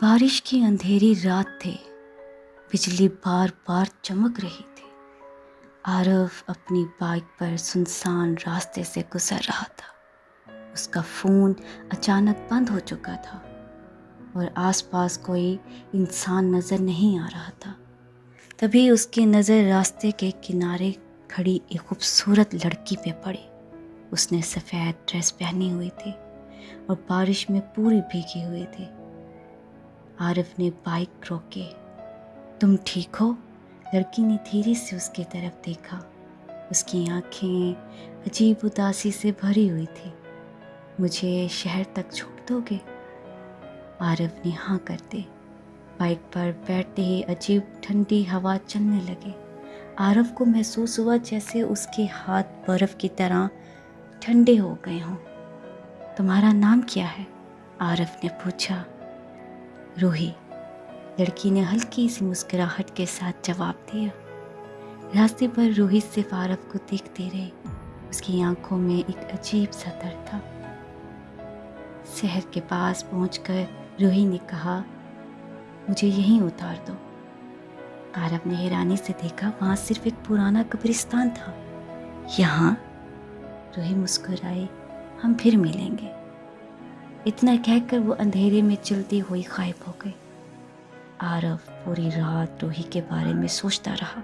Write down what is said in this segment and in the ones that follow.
बारिश की अंधेरी रात थी। बिजली बार बार चमक रही थी। आरव अपनी बाइक पर सुनसान रास्ते से गुजर रहा था। उसका फ़ोन अचानक बंद हो चुका था और आसपास कोई इंसान नज़र नहीं आ रहा था। तभी उसकी नज़र रास्ते के किनारे खड़ी एक खूबसूरत लड़की पे पड़ी। उसने सफ़ेद ड्रेस पहनी हुई थी और बारिश में पूरी भीगी हुई थी। आरव ने बाइक रोकी। तुम ठीक हो? लड़की ने धीरे से उसकी तरफ देखा। उसकी आंखें अजीब उदासी से भरी हुई थी। मुझे शहर तक छोड़ दोगे? आरव ने हाँ कर दी। बाइक पर बैठते ही अजीब ठंडी हवा चलने लगी। आरव को महसूस हुआ जैसे उसके हाथ बर्फ की तरह ठंडे हो गए हों। तुम्हारा नाम क्या है? आरव ने पूछा। रूही, लड़की ने हल्की सी मुस्कुराहट के साथ जवाब दिया। रास्ते पर रूही सिर्फ आरव को देखती रही। उसकी आंखों में एक अजीब सा डर था। शहर के पास पहुंचकर रूही ने कहा, मुझे यहीं उतार दो। आरव ने हैरानी से देखा। वहां सिर्फ एक पुराना कब्रिस्तान था। यहाँ? रूही मुस्कुराई। हम फिर मिलेंगे। इतना कहकर वो अंधेरे में चलती हुई गायब हो गई। आरव पूरी रात रूही के बारे में सोचता रहा।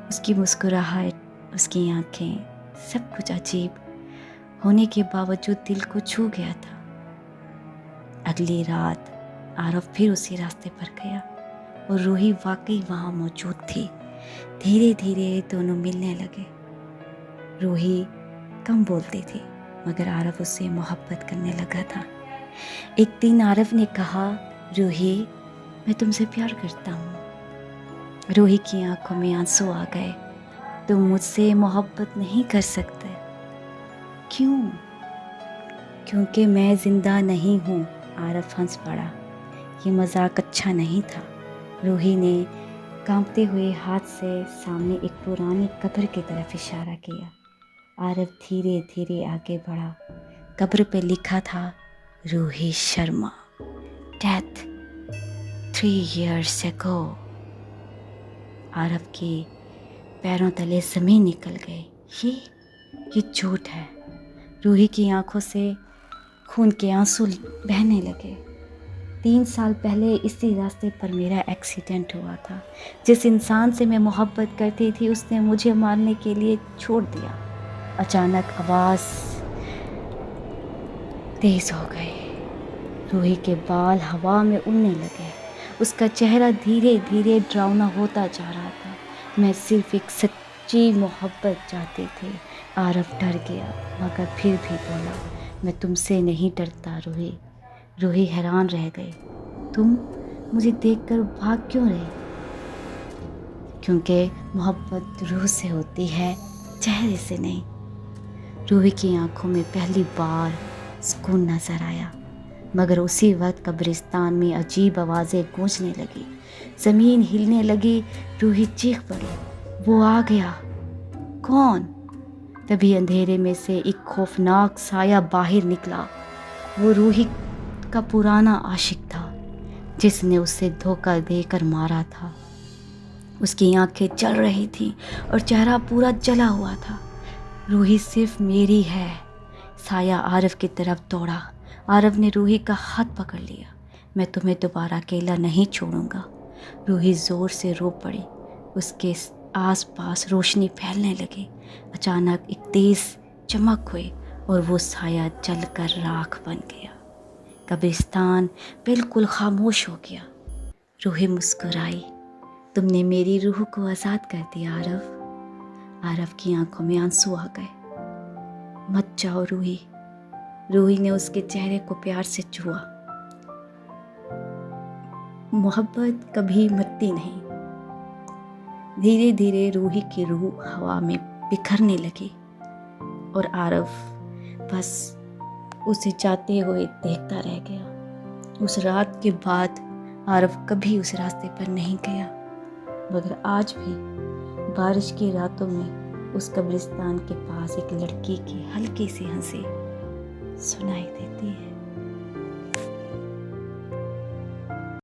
उसकी मुस्कुराहट, उसकी आंखें, सब कुछ अजीब होने के बावजूद दिल को छू गया था। अगली रात आरव फिर उसी रास्ते पर गया और रूही वाकई वहाँ मौजूद थी। धीरे धीरे दोनों मिलने लगे। रूही कम बोलती थी मगर आरव उससे मोहब्बत करने लगा था। एक दिन आरव ने कहा, रूही, मैं तुमसे प्यार करता हूँ। रूही की आंखों में आंसू आ गए। तुम मुझसे मोहब्बत नहीं कर सकते। क्यों? क्योंकि मैं जिंदा नहीं हूँ। आरव हंस पड़ा। ये मजाक अच्छा नहीं था। रूही ने कांपते हुए हाथ से सामने एक पुरानी कब्र की तरफ इशारा किया। आरव धीरे धीरे आगे बढ़ा। कब्र पे लिखा था, Ruhi Sharma, death 3 years ago। Aarav के पैरों तले ज़मीन निकल गई। ये झूठ है। रूही की आंखों से खून के आंसू बहने लगे। 3 साल पहले इसी रास्ते पर मेरा एक्सीडेंट हुआ था। जिस इंसान से मैं मोहब्बत करती थी उसने मुझे मारने के लिए छोड़ दिया। अचानक आवाज़ तेज हो गई। रूही के बाल हवा में उड़ने लगे। उसका चेहरा धीरे धीरे डरावना होता जा रहा था। मैं सिर्फ एक सच्ची मोहब्बत चाहती थी। आरव डर गया मगर फिर भी बोला, मैं तुमसे नहीं डरता रूही। रूही हैरान रह गई। तुम मुझे देखकर भाग क्यों रही? क्योंकि मोहब्बत रूह से होती है, चेहरे से नहीं। रूही की आंखों में पहली बार सुकून नजर आया। मगर उसी वक्त कब्रिस्तान में अजीब आवाज़ें गूंजने लगी। ज़मीन हिलने लगी। रूही चीख पड़ी, वो आ गया। कौन? तभी अंधेरे में से एक खौफनाक साया बाहर निकला। वो रूही का पुराना आशिक था जिसने उसे धोखा देकर मारा था। उसकी आंखें जल रही थीं और चेहरा पूरा जला हुआ था। रूही सिर्फ मेरी है। साया आरव की तरफ दौड़ा। आरव ने रूही का हाथ पकड़ लिया। मैं तुम्हें दोबारा अकेला नहीं छोड़ूंगा। रूही जोर से रो पड़ी। उसके आसपास रोशनी फैलने लगी। अचानक एक तेज चमक हुई और वो साया जलकर राख बन गया। कब्रिस्तान बिल्कुल खामोश हो गया। रूही मुस्कुराई। तुमने मेरी रूह को आज़ाद कर दिया आरव। आरव की आंखों में आंसू आ गए। मत जाओ रूही। रूही ने उसके चेहरे को प्यार से छुआ। मोहब्बत कभी मरती नहीं। धीरे धीरे रूही की रूह हवा में बिखरने लगी और आरव बस उसे जाते हुए देखता रह गया। उस रात के बाद आरव कभी उस रास्ते पर नहीं गया। मगर आज भी बारिश की रातों में उस कब्रिस्तान के पास एक लड़की की हल्की सी हंसी सुनाई देती।